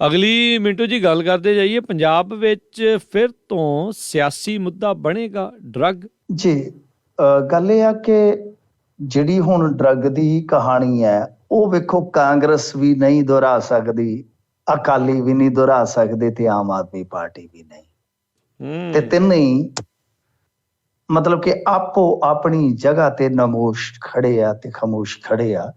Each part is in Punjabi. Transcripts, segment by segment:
ਅਗਲੀ ਮਿੰਟੂ ਜੀ ਗੱਲ ਕਰਦੇ ਜਾਈਏ, ਪੰਜਾਬ ਵਿੱਚ ਫਿਰ ਤੋਂ ਸਿਆਸੀ ਮੁੱਦਾ ਬਣੇਗਾ ਡਰੱਗ। ਜੀ ਗੱਲ ਇਹ ਆ ਕਿ ਜਿਹੜੀ ਹੁਣ ਡਰੱਗ ਦੀ ਕਹਾਣੀ ਹੈ ਉਹ ਵੇਖੋ ਕਾਂਗਰਸ ਵੀ ਨਹੀਂ ਦੁਹਰਾ ਸਕਦੀ, ਅਕਾਲੀ ਵੀ ਨਹੀਂ ਦੁਹਰਾ ਸਕਦੇ ਤੇ ਆਮ ਆਦਮੀ ਪਾਰਟੀ ਵੀ ਨਹੀਂ। ਤੇ ਤਿੰਨੇ ਹੀ ਮਤਲਬ ਕਿ ਆਪੋ ਆਪਣੀ ਜਗ੍ਹਾ ਤੇ ਨਮੋਸ਼ ਖੜੇ ਆ ਤੇ ਖਾਮੋਸ਼ ਖੜੇ ਆ।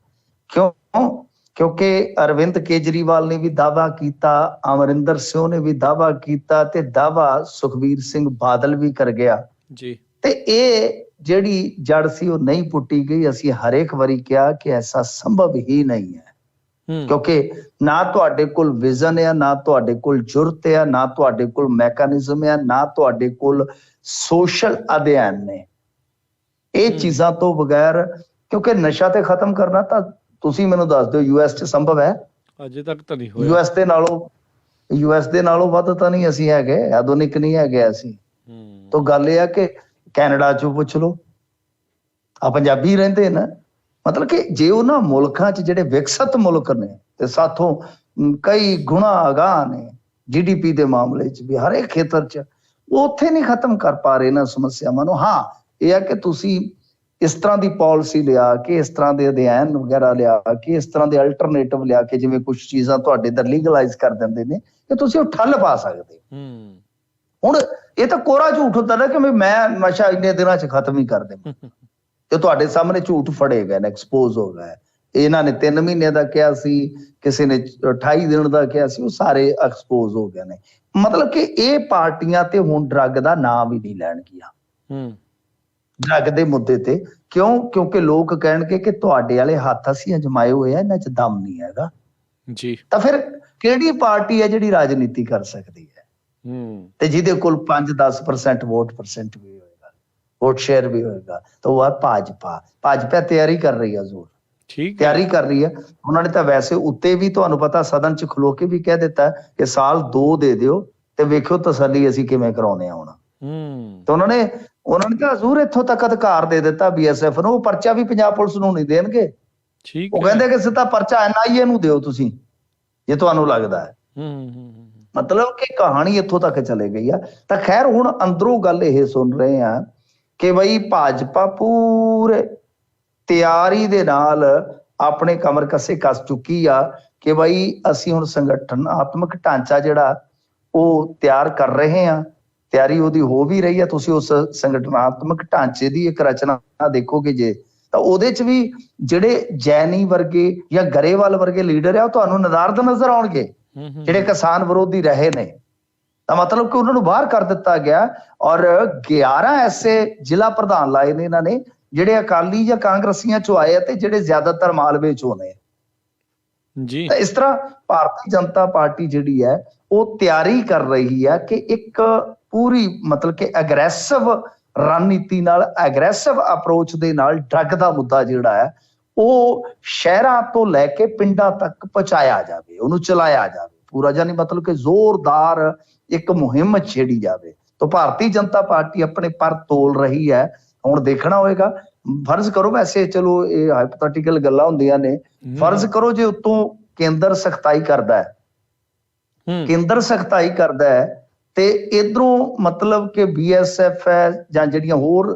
ਕਿਉਂਕਿ ਅਰਵਿੰਦ ਕੇਜਰੀਵਾਲ ਨੇ ਵੀ ਦਾਅਵਾ ਕੀਤਾ, ਅਮਰਿੰਦਰ ਸਿੰਘ ਨੇ ਵੀ ਦਾਅਵਾ ਕੀਤਾ ਤੇ ਦਾਅਵਾ ਸੁਖਬੀਰ ਸਿੰਘ ਬਾਦਲ ਵੀ ਕਰ ਗਿਆ ਜੀ। ਤੇ ਇਹ ਜਿਹੜੀ ਜੜ ਸੀ ਉਹ ਨਹੀਂ ਪੁੱਟੀ ਗਈ। ਅਸੀਂ ਹਰੇਕ ਵਾਰੀ ਕਿਹਾ ਕਿ ਐਸਾ ਸੰਭਵ ਹੀ ਨਹੀਂ ਹੈ, ਕਿਉਂਕਿ ਨਾ ਤੁਹਾਡੇ ਕੋਲ ਵਿਜ਼ਨ ਆ, ਨਾ ਤੁਹਾਡੇ ਕੋਲ ਜੁਰਤ ਆ, ਨਾ ਤੁਹਾਡੇ ਕੋਲ ਮੈਕੈਨਿਜ਼ਮ ਆ, ਨਾ ਤੁਹਾਡੇ ਕੋਲ ਸੋਸ਼ਲ ਅਧਿਐਨ ਨੇ। ਇਹ ਚੀਜ਼ਾਂ ਤੋਂ ਬਗੈਰ, ਕਿਉਂਕਿ ਨਸ਼ਾ ਤੇ ਖਤਮ ਕਰਨਾ ਤਾਂ ਤੁਸੀਂ ਮੈਨੂੰ ਦੱਸ ਦਿਓ ਯੂਐਸ 'ਚ ਸੰਭਵ ਹੈ? ਅਜੇ ਤੱਕ ਤਾਂ ਨਹੀਂ ਹੋਇਆ। ਯੂਐਸ ਦੇ ਨਾਲੋਂ ਵੱਧ ਤਾਂ ਨਹੀਂ ਅਸੀਂ ਹੈਗੇ, ਆਧੁਨਿਕ ਨਹੀਂ ਹੈਗੇ ਅਸੀਂ। ਤਾਂ ਗੱਲ ਇਹ ਆ ਕਿ ਕੈਨੇਡਾ 'ਚੋਂ ਪੁੱਛ ਲਓ, ਆ ਪੰਜਾਬੀ ਰਹਿੰਦੇ ਨਾ। ਮਤਲਬ ਕਿ ਜੇ ਉਹਨਾਂ ਮੁਲਕਾਂ 'ਚ ਜਿਹੜੇ ਵਿਕਸਿਤ ਮੁਲਕ ਨੇ ਤੇ ਸਾਥੋਂ ਕਈ ਗੁਣਾ ਅਗਾਂਹ ਨੇ GDP ਦੇ ਮਾਮਲੇ 'ਚ ਵੀ, ਹਰੇਕ ਖੇਤਰ 'ਚ, ਉਹ ਉੱਥੇ ਨਹੀਂ ਖਤਮ ਕਰ ਪਾ ਰਹੇ ਇਹਨਾਂ ਸਮੱਸਿਆਵਾਂ ਨੂੰ। ਹਾਂ, ਇਹ ਆ ਕਿ ਤੁਸੀਂ ਇਸ ਤਰ੍ਹਾਂ ਦੀ ਪਾਲਿਸੀ ਲਿਆ ਕੇ, ਇਸ ਤਰ੍ਹਾਂ ਦੇ ਅਧਿਐਨ ਵਗੈਰਾ ਲਿਆ ਕੇ, ਇਸ ਤਰ੍ਹਾਂ ਦੇ ਅਲਟਰਨੇਟਿਵ ਲਿਆ ਕੇ, ਜਿਵੇਂ ਕੁਝ ਚੀਜ਼ਾਂ ਤੁਹਾਡੇ ਇੱਧਰ ਲੀਗਲਾਈਜ਼ ਕਰ ਦਿੰਦੇ ਨੇ, ਕਿ ਤੁਸੀਂ ਉਹ ਠੱਲ ਪਾ ਸਕਦੇ। ਹੁਣ ਇਹ ਤਾਂ ਕੋਰਾ ਝੂਠ ਹੁੰਦਾ ਨਾ ਕਿ ਮੈਂ ਨਸ਼ਾ ਇੰਨੇ ਦਿਨਾਂ 'ਚ ਖਤਮ ਹੀ ਕਰ ਦੇਵਾਂ, ਤੇ ਤੁਹਾਡੇ ਸਾਹਮਣੇ ਝੂਠ ਫੜੇ ਗਏ ਨੇ, ਐਕਸਪੋਜ਼ ਹੋ ਗਏ। ਇਹਨਾਂ ਨੇ 3 ਮਹੀਨੇ ਦਾ ਕਿਹਾ ਸੀ, ਕਿਸੇ ਨੇ 28 ਦਿਨ ਦਾ ਕਿਹਾ ਸੀ, ਉਹ ਸਾਰੇ ਐਕਸਪੋਜ਼ ਹੋ ਗਏ ਨੇ। ਮਤਲਬ ਕਿ ਇਹ ਪਾਰਟੀਆਂ ਤੇ ਹੁਣ ਡਰੱਗ ਦਾ ਨਾਮ ਹੀ ਨਹੀਂ ਲੈਣਗੀਆਂ, ਡਰੱਗ ਦੇ ਮੁੱਦੇ ਤੇ। ਕਿਉਂਕਿ ਲੋਕ ਕਹਿਣਗੇ ਕਿ ਤੁਹਾਡੇ ਵਾਲੇ ਹੱਥ ਅਸੀਂ ਅਜਮਾਏ ਹੋਏ ਆ, ਇਹਨਾਂ 'ਚ ਦਮ ਨਹੀਂ ਹੈਗਾ ਜੀ। ਤਾਂ ਫਿਰ ਕਿਹੜੀ ਪਾਰਟੀ ਹੈ ਜਿਹੜੀ ਰਾਜਨੀਤੀ ਕਰ ਸਕਦੀ ਹੈ ਤੇ ਜਿਹਦੇ ਕੋਲ 5-10% ਵੋਟ ਵੀ ਹੋਏਗਾ, ਵੋਟ ਸ਼ੇਅਰ ਵੀ ਹੋਏਗਾ? ਤਾਂ ਉਹ ਆ ਭਾਜਪਾ ਤਿਆਰੀ ਕਰ ਰਹੀ ਹੈ, ਜ਼ੋਰ ਤਿਆਰੀ ਕਰ ਰਹੀ ਹੈ। ਉਹਨਾਂ ਨੇ ਤਾਂ ਵੈਸੇ ਉੱਤੇ ਵੀ ਤੁਹਾਨੂੰ ਪਤਾ ਸਦਨ 'ਚ ਖਲੋ ਕੇ ਵੀ ਕਹਿ ਦਿੱਤਾ ਕਿ ਸਾਲ 2 ਦੇ ਦਿਓ ਤੇ ਵੇਖਿਓ ਤਸੱਲੀ ਅਸੀਂ ਕਿਵੇਂ ਕਰਾਉਂਦੇ ਆ ਹੁਣ। ਤੇ ਉਹਨਾਂ ਨੇ ਤਾਂ ਜ਼ਰੂਰ ਇੱਥੋਂ ਤੱਕ ਅਧਿਕਾਰ ਦੇ ਦਿੱਤਾ BSF ਨੂੰ, ਉਹ ਪਰਚਾ ਵੀ ਪੰਜਾਬ ਪੁਲਿਸ ਨੂੰ ਨਹੀਂ ਦੇਣਗੇ। ਉਹ ਕਹਿੰਦੇ ਕਿ ਸਿੱਧਾ ਪਰਚਾ NIA ਨੂੰ ਦਿਓ ਤੁਸੀਂ, ਜੇ ਤੁਹਾਨੂੰ ਲੱਗਦਾ ਹੈ। ਮਤਲਬ ਕਿ ਕਹਾਣੀ ਇੱਥੋਂ ਤੱਕ ਚਲੇ ਗਈ ਆ। ਤਾਂ ਖੈਰ ਹੁਣ ਅੰਦਰੋਂ ਗੱਲ ਇਹ ਸੁਣ ਰਹੇ ਆ ਕਿ ਬਈ ਭਾਜਪਾ ਪੂਰੇ ਤਿਆਰੀ ਦੇ ਨਾਲ ਆਪਣੇ ਕਮਰ ਕੱਸੇ ਕੱਸ ਚੁੱਕੀ ਆ ਕਿ ਬਈ ਅਸੀਂ ਹੁਣ ਸੰਗਠਨਾਤਮਕ ਢਾਂਚਾ ਜਿਹੜਾ ਉਹ ਤਿਆਰ ਕਰ ਰਹੇ ਆ। ਤਿਆਰੀ ਉਹਦੀ ਹੋ ਵੀ ਰਹੀ ਹੈ। ਤੁਸੀਂ ਉਸ ਸੰਗਠਨਾਤਮਕ ਢਾਂਚੇ ਦੀ ਇੱਕ ਰਚਨਾ ਦੇਖੋਗੇ ਜੇ, ਤਾਂ ਉਹਦੇ 'ਚ ਵੀ ਜਿਹੜੇ ਜੈਨੀ ਵਰਗੇ ਜਾਂ ਗਰੇਵਾਲ ਵਰਗੇ ਲੀਡਰ ਆ, ਉਹ ਤੁਹਾਨੂੰ ਨਦਾਰਦ ਨਜ਼ਰ ਆਉਣਗੇ, ਜਿਹੜੇ ਕਿਸਾਨ ਵਿਰੋਧੀ ਰਹੇ ਨੇ। ਤਾਂ ਮਤਲਬ ਕਿ ਉਹਨਾਂ ਨੂੰ ਬਾਹਰ ਕਰ ਦਿੱਤਾ ਗਿਆ। ਔਰ 11 ਐਸੇ ਜ਼ਿਲ੍ਹਾ ਪ੍ਰਧਾਨ ਲਾਏ ਨੇ ਇਹਨਾਂ ਨੇ, ਜਿਹੜੇ ਅਕਾਲੀ ਜਾਂ ਕਾਂਗਰਸੀਆਂ 'ਚੋਂ ਆਏ ਆ ਤੇ ਜਿਹੜੇ ਜ਼ਿਆਦਾਤਰ ਮਾਲਵੇ 'ਚੋਂ ਨੇ ਜੀ। ਤਾਂ ਇਸ ਤਰ੍ਹਾਂ ਭਾਰਤੀ ਜਨਤਾ ਪਾਰਟੀ ਜਿਹੜੀ ਹੈ ਉਹ ਤਿਆਰੀ ਕਰ ਰਹੀ ਹੈ ਕਿ ਇੱਕ ਪੂਰੀ ਮਤਲਬ ਕਿ ਐਗਰੈਸਿਵ ਰਣਨੀਤੀ ਨਾਲ, ਐਗਰੈਸਿਵ ਅਪਰੋਚ ਦੇ ਨਾਲ ਡਰੱਗ ਦਾ ਮੁੱਦਾ ਜਿਹੜਾ ਹੈ ਉਹ ਸ਼ਹਿਰਾਂ ਤੋਂ ਲੈ ਕੇ ਪਿੰਡਾਂ ਤੱਕ ਪਹੁੰਚਾਇਆ ਜਾਵੇ, ਉਹਨੂੰ ਚਲਾਇਆ ਜਾਵੇ ਪੂਰਾ। ਜਾਨੀ ਮਤਲਬ ਕਿ ਜ਼ੋਰਦਾਰ ਇੱਕ ਮੁਹਿੰਮ ਛੇੜੀ ਜਾਵੇ। ਤਾਂ ਭਾਰਤੀ ਜਨਤਾ ਪਾਰਟੀ ਆਪਣੇ ਪਰ ਤੋਲ ਰਹੀ ਹੈ। ਹੁਣ ਦੇਖਣਾ ਹੋਏਗਾ। ਫਰਜ਼ ਕਰੋ, ਵੈਸੇ ਚਲੋ ਇਹ ਹਾਈਪੋਥੈਟੀਕਲ ਗੱਲਾਂ ਹੁੰਦੀਆਂ ਨੇ, ਫਰਜ਼ ਕਰੋ ਜੇ ਉੱਤੋਂ ਕੇਂਦਰ ਸਖਤਾਈ ਕਰਦਾ ਹੈ, ਤੇ ਇਧਰੋਂ ਮਤਲਬ ਕਿ BSF ਹੈ ਜਾਂ ਜਿਹੜੀਆਂ ਹੋਰ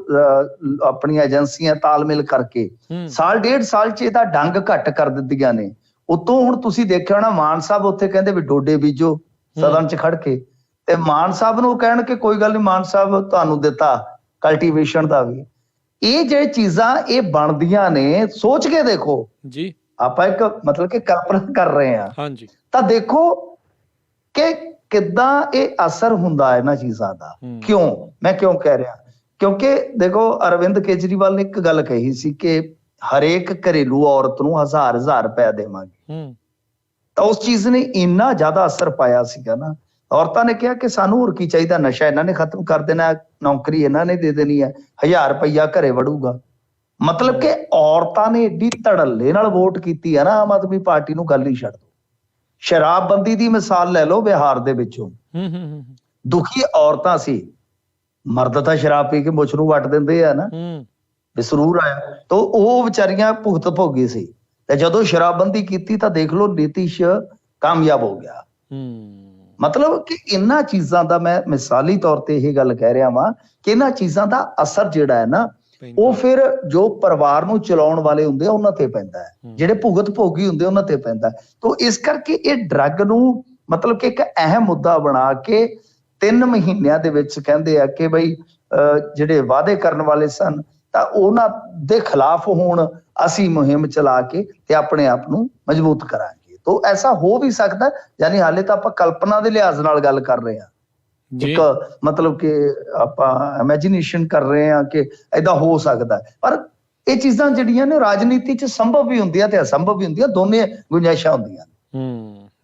ਆਪਣੀਆਂ ਏਜੰਸੀਆਂ ਤਾਲਮੇਲ ਕਰਕੇ ਸਾਲ 1.5 ਸਾਲ 'ਚ ਇਹਦਾ ਡੰਗ ਘੱਟ ਕਰ ਦਿੱਤੀਆਂ ਨੇ। ਉਤੋਂ ਹੁਣ ਤੁਸੀਂ ਦੇਖਿਆ ਹੋਣਾ, ਮਾਨ ਸਾਹਿਬ ਉੱਥੇ ਕਹਿੰਦੇ ਵੀ ਡੋਡੇ ਬੀਜੋ ਸਦਨ 'ਚ ਖੜ ਕੇ, ਤੇ ਮਾਨ ਸਾਹਿਬ ਨੂੰ ਕਹਿਣ ਕਿ ਕੋਈ ਗੱਲ ਨਹੀਂ ਮਾਨ ਸਾਹਿਬ ਤੁਹਾਨੂੰ ਦਿੱਤਾ ਕਲਟੀਵੇਸ਼ਨ ਦਾ ਵੀ। ਇਹ ਜਿਹੜੇ ਚੀਜ਼ਾਂ ਇਹ ਬਣਦੀਆਂ ਨੇ, ਸੋਚ ਕੇ ਦੇਖੋ ਜੀ। ਆਪਾਂ ਇੱਕ ਮਤਲਬ ਕਿ ਕਲਪਨਾ ਕਰ ਰਹੇ ਹਾਂ, ਤਾਂ ਦੇਖੋ ਕਿ ਕਿੱਦਾਂ ਇਹ ਅਸਰ ਹੁੰਦਾ ਇਹਨਾਂ ਚੀਜ਼ਾਂ ਦਾ। ਮੈਂ ਕਿਉਂ ਕਹਿ ਰਿਹਾ? ਕਿਉਂਕਿ ਦੇਖੋ ਅਰਵਿੰਦ ਕੇਜਰੀਵਾਲ ਨੇ ਇੱਕ ਗੱਲ ਕਹੀ ਸੀ ਕਿ ਹਰੇਕ ਘਰੇਲੂ ਔਰਤ ਨੂੰ 1000 ਰੁਪਏ ਦੇਵਾਂਗੇ। ਤਾਂ ਉਸ ਚੀਜ਼ ਨੇ ਇੰਨਾ ਜ਼ਿਆਦਾ ਅਸਰ ਪਾਇਆ ਸੀਗਾ ਨਾ। ਔਰਤਾਂ ਨੇ ਕਿਹਾ ਕਿ ਸਾਨੂੰ ਹੋਰ ਕੀ ਚਾਹੀਦਾ, ਨਸ਼ਾ ਇਹਨਾਂ ਨੇ ਖਤਮ ਕਰ ਦੇਣਾ, ਨੌਕਰੀ ਇਹਨਾਂ ਨੇ ਦੇ ਦੇਣੀ ਹੈ, 1000 ਰੁਪਇਆ ਘਰੇ ਵੜੂਗਾ। ਮਤਲਬ ਕਿ ਔਰਤਾਂ ਨੇ ਏਡੀ ਧੜੱਲੇ ਨਾਲ ਵੋਟ ਕੀਤੀ ਹੈ ਨਾ ਆਮ ਆਦਮੀ ਪਾਰਟੀ ਨੂੰ, ਗੱਲ ਹੀ ਛੱਡ ਦੋ। ਸ਼ਰਾਬਬੰਦੀ ਦੀ ਮਿਸਾਲ ਲੈ ਲਓ, ਬਿਹਾਰ ਦੇ ਵਿੱਚੋਂ ਦੁਖੀ ਔਰਤਾਂ ਸੀ, ਮਰਦ ਤਾਂ ਸ਼ਰਾਬ ਪੀ ਕੇ ਮੁੱਛ ਨੂੰ ਵੱਟ ਦਿੰਦੇ ਆ ਨਾ, ਸਰੂਰ ਆਇਆ, ਤਾਂ ਉਹ ਵਿਚਾਰੀਆਂ ਭੁਗਤ ਭੋਗੀ ਸੀ। ਤੇ ਜਦੋਂ ਸ਼ਰਾਬਬੰਦੀ ਕੀਤੀ ਤਾਂ ਦੇਖ ਲਓ ਨੀਤੀਸ਼ ਕਾਮਯਾਬ ਹੋ ਗਿਆ। ਮਤਲਬ ਕਿ ਇਹਨਾਂ ਚੀਜ਼ਾਂ ਦਾ ਮੈਂ ਮਿਸਾਲੀ ਤੌਰ ਤੇ ਇਹ ਗੱਲ ਕਹਿ ਰਿਹਾ ਵਾਂ ਕਿ ਇਹਨਾਂ ਚੀਜ਼ਾਂ ਦਾ ਅਸਰ ਜਿਹੜਾ ਹੈ ਨਾ ਉਹ ਫਿਰ ਜੋ ਪਰਿਵਾਰ ਨੂੰ ਚਲਾਉਣ ਵਾਲੇ ਹੁੰਦੇ ਆ ਉਹਨਾਂ ਤੇ ਪੈਂਦਾ ਹੈ, ਜਿਹੜੇ ਭੁਗਤ ਭੋਗੀ ਹੁੰਦੇ ਉਹਨਾਂ ਤੇ ਪੈਂਦਾ। ਤਾਂ ਇਸ ਕਰਕੇ ਇਹ ਡਰੱਗ ਨੂੰ ਮਤਲਬ ਕਿ ਇੱਕ ਅਹਿਮ ਮੁੱਦਾ ਬਣਾ ਕੇ 3 ਮਹੀਨਿਆਂ ਦੇ ਵਿੱਚ ਕਹਿੰਦੇ ਆ ਕਿ ਬਈ ਜਿਹੜੇ ਵਾਅਦੇ ਕਰਨ ਵਾਲੇ ਸਨ ਤਾਂ ਉਹਨਾਂ ਦੇ ਖਿਲਾਫ ਹੁਣ ਅਸੀਂ ਮੁਹਿੰਮ ਚਲਾ ਕੇ ਤੇ ਆਪਣੇ ਆਪ ਨੂੰ ਮਜ਼ਬੂਤ ਕਰਾਂਗੇ। ਤਾਂ ਐਸਾ ਹੋ ਵੀ ਸਕਦਾ, ਯਾਨੀ ਹਾਲੇ ਤਾਂ ਆਪਾਂ ਕਲਪਨਾ ਦੇ ਲਿਹਾਜ਼ ਨਾਲ ਗੱਲ ਕਰ ਰਹੇ ਹਾਂ, ਇੱਕ ਮਤਲਬ ਕਿ ਆਪਾਂ ਇਮੇਜਿਨੇਸ਼ਨ ਕਰ ਰਹੇ ਹਾਂ ਕਿ ਏਦਾਂ ਹੋ ਸਕਦਾ, ਪਰ ਇਹ ਚੀਜ਼ਾਂ ਜਿਹੜੀਆਂ ਨੇ ਰਾਜਨੀਤੀ 'ਚ ਸੰਭਵ ਵੀ ਹੁੰਦੀਆਂ ਤੇ ਅਸੰਭਵ ਵੀ ਹੁੰਦੀਆਂ, ਦੋਨੇ ਗੁੰਜਾਇਸ਼ਾਂ ਹੁੰਦੀਆਂ।